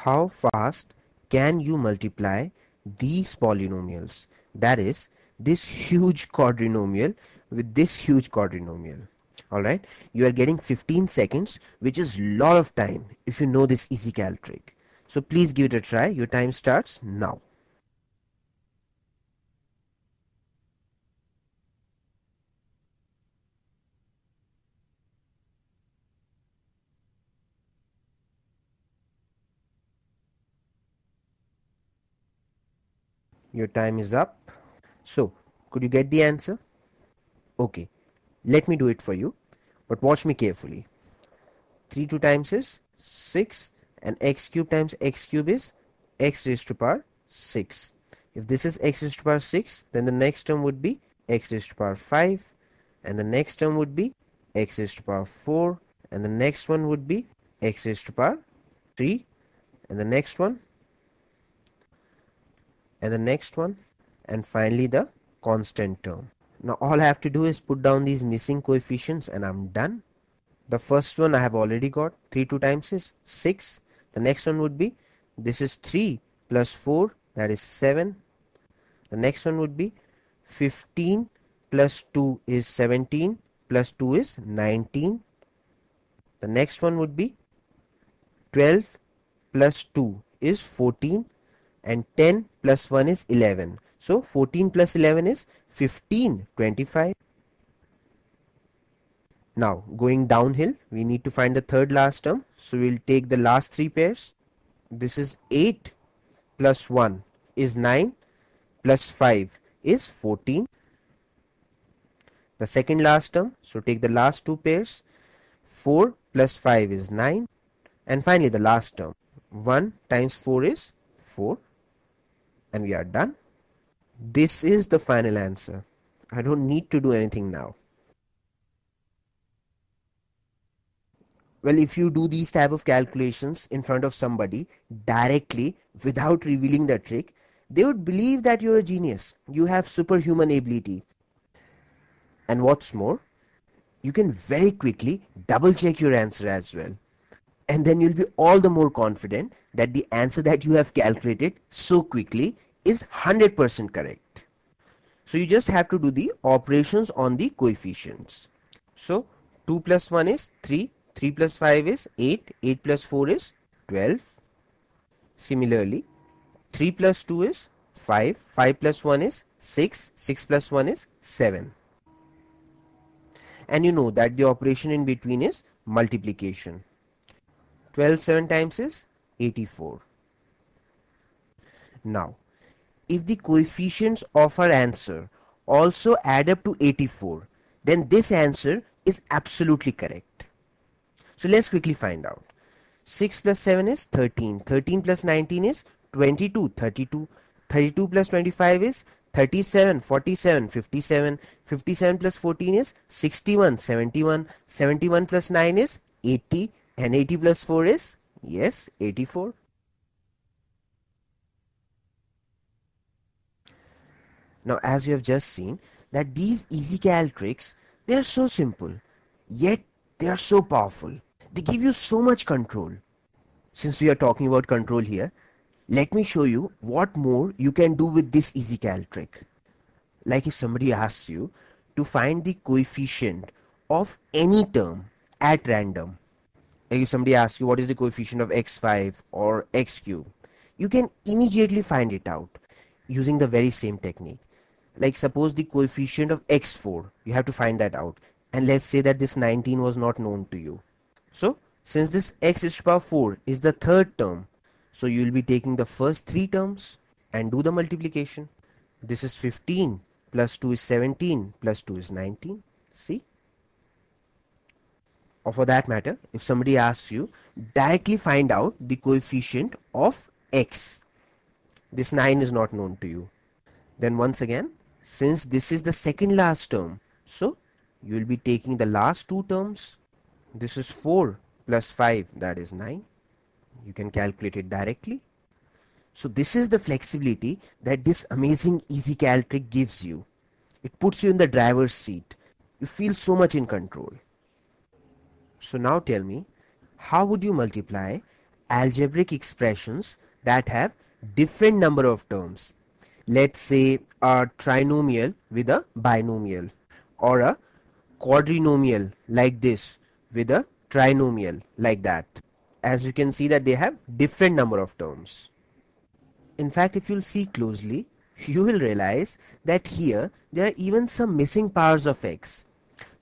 how fast can you multiply these polynomials? That is, this huge quadrinomial with this huge quadrinomial. Alright, you are getting 15 seconds, which is lot of time if you know this easy cal trick. So please give it a try. Your time starts now. Your time is up. So, could you get the answer? Okay, let me do it for you, but watch me carefully. 3 2 times is 6, and x cube times x cube is x raised to power 6. If this is x raised to power 6, then the next term would be x raised to power 5, and the next term would be x raised to power 4, and the next one would be x raised to power 3, and the next one, and the next one, and finally the constant term. Now all I have to do is put down these missing coefficients and I'm done. The first one I have already got. 3 2 times is 6. The next one would be, this is 3 plus 4, that is 7. The next one would be 15 plus 2 is 17 plus 2 is 19. The next one would be 12 plus 2 is 14, and 10 plus 1 is 11. So 14 plus 11 is 15, 25. Now going downhill, we need to find the third last term. So we'll take the last three pairs. This is 8 plus 1 is 9 plus 5 is 14. The second last term, so take the last two pairs. 4 plus 5 is 9. And finally the last term, 1 times 4 is 4. And we are done. This is the final answer. I don't need to do anything now. Well, if you do these type of calculations in front of somebody directly without revealing the trick, they would believe that you're a genius. You have superhuman ability. And what's more, you can very quickly double check your answer as well. And then you'll be all the more confident that the answer that you have calculated so quickly is 100% correct. So you just have to do the operations on the coefficients. So 2 plus 1 is 3, 3 plus 5 is 8, 8 plus 4 is 12. Similarly, 3 plus 2 is 5, 5 plus 1 is 6, 6 plus 1 is 7. And you know that the operation in between is multiplication. 12 7 times is 84. Now, if the coefficients of our answer also add up to 84, then this answer is absolutely correct. So let's quickly find out. 6 plus 7 is 13. 13 plus 19 is 22. 32. 32 plus 25 is 37. 47. 57. 57 plus 14 is 61. 71. 71 plus 9 is 80. And 80 plus 4 is, yes, 84. Now, as you have just seen, that these easy cal tricks, they are so simple, yet they are so powerful. They give you so much control. Since we are talking about control here, let me show you what more you can do with this easy cal trick. Like if somebody asks you to find the coefficient of any term at random. Like if somebody asks you what is the coefficient of x5 or x cube, you can immediately find it out using the very same technique. Like suppose the coefficient of x4, you have to find that out. And let's say that this 19 was not known to you. So since this x raised to power 4 is the third term, so you will be taking the first three terms and do the multiplication. This is 15 plus 2 is 17 plus 2 is 19. See? Or for that matter, if somebody asks you, directly find out the coefficient of x. This 9 is not known to you. Then once again, since this is the second last term, so you will be taking the last two terms. This is 4 plus 5, that is 9. You can calculate it directly. So this is the flexibility that this amazing easy cal trick gives you. It puts you in the driver's seat. You feel so much in control. So now tell me, how would you multiply algebraic expressions that have different number of terms. Let's say a trinomial with a binomial, or a quadrinomial like this with a trinomial like that. As you can see that they have different number of terms. In fact, if you'll see closely, you will realize that here there are even some missing powers of x.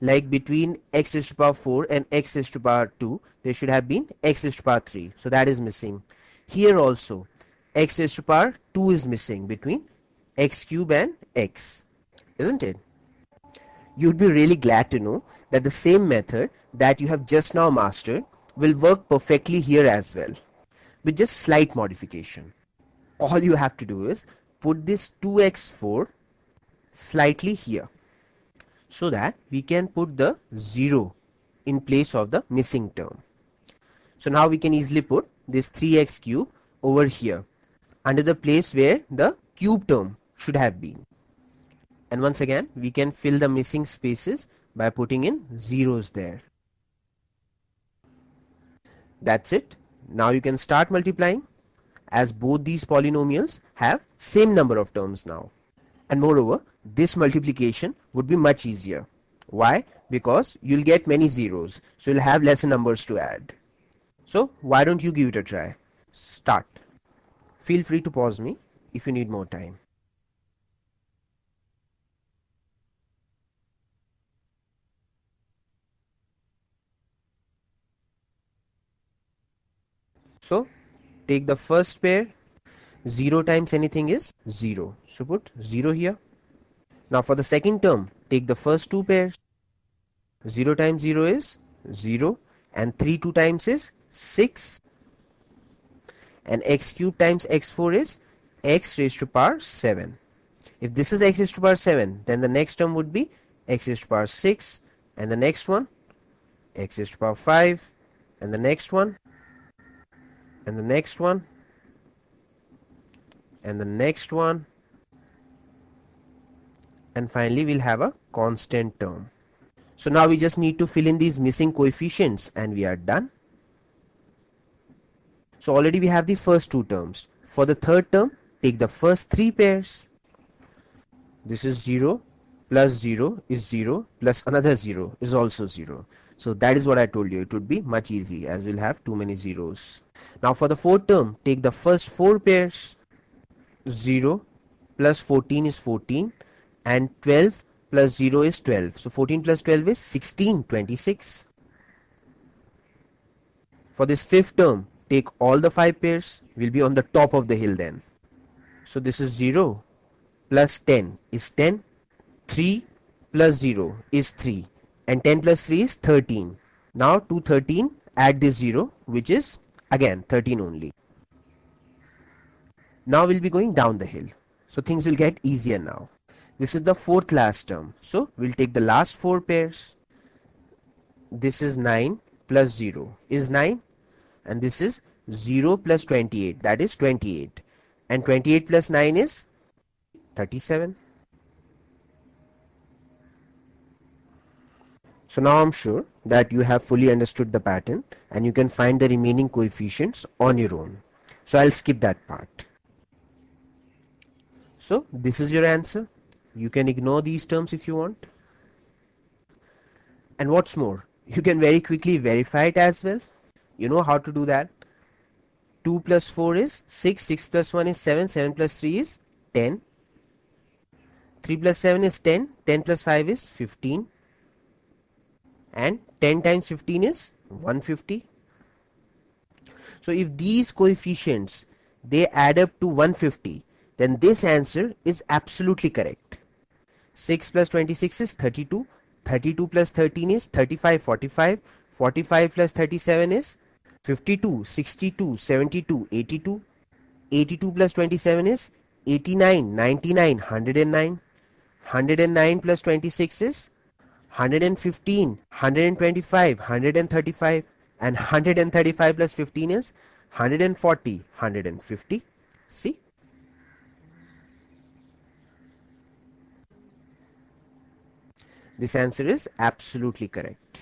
Like between x raised to power 4 and x raised to power 2, there should have been x raised to power 3. So that is missing. Here also, x raised to power 2 is missing between x cube and x. Isn't it? You'd be really glad to know that the same method that you have just now mastered will work perfectly here as well, with just slight modification. All you have to do is put this 2x4 slightly here, so that we can put the 0 in place of the missing term. So now we can easily put this 3x cube over here under the place where the cube term should have been. And once again, we can fill the missing spaces by putting in zeros there. That's it. Now you can start multiplying, as both these polynomials have same number of terms now. And moreover, this multiplication would be much easier. Why? Because you'll get many zeros, so you'll have lesser numbers to add. So why don't you give it a try? Start. Feel free to pause me if you need more time. So take the first pair. 0 times anything is 0. So put 0 here. Now for the second term, take the first two pairs. 0 times 0 is 0, and 3 2 times is 6, and x cube times x4 is x raised to power 7. If this is x raised to power 7, then the next term would be x raised to power 6, and the next one x raised to power 5, and the next one, and the next one, and the next one, and finally we'll have a constant term. So now we just need to fill in these missing coefficients and we are done. So already we have the first two terms. For the third term, take the first three pairs. This is 0 plus 0 is 0 plus another 0 is also 0. So that is what I told you. It would be much easy as we'll have too many zeros. Now for the fourth term, take the first four pairs. 0 plus 14 is 14, and 12 plus 0 is 12. So 14 plus 12 is 16, 26. For this fifth term, take all the 5 pairs. We'll be on the top of the hill then. So this is 0 plus 10 is 10. 3 plus 0 is 3. And 10 plus 3 is 13. Now to 13, add this 0, which is again 13 only. Now we'll be going down the hill. So things will get easier now. This is the fourth last term. So we'll take the last 4 pairs. This is 9 plus 0 is 9. And this is 0 plus 28. That is 28. And 28 plus 9 is 37. So now I'm sure that you have fully understood the pattern and you can find the remaining coefficients on your own. So I'll skip that part. So this is your answer. You can ignore these terms if you want. And what's more, you can very quickly verify it as well. You know how to do that. 2 plus 4 is 6, 6 plus 1 is 7, 7 plus 3 is 10. 3 plus 7 is 10, 10 plus 5 is 15. And 10 times 15 is 150. So if these coefficients, they add up to 150, then this answer is absolutely correct. 6 plus 26 is 32. 32 plus 13 is 35, 45. 45 plus 37 is 52, 62, 72, 82. 82 plus 27 is 89, 99, 109. 109 plus 26 is 115, 125, 135, and 135 plus 15 is 140, 150. See? This answer is absolutely correct.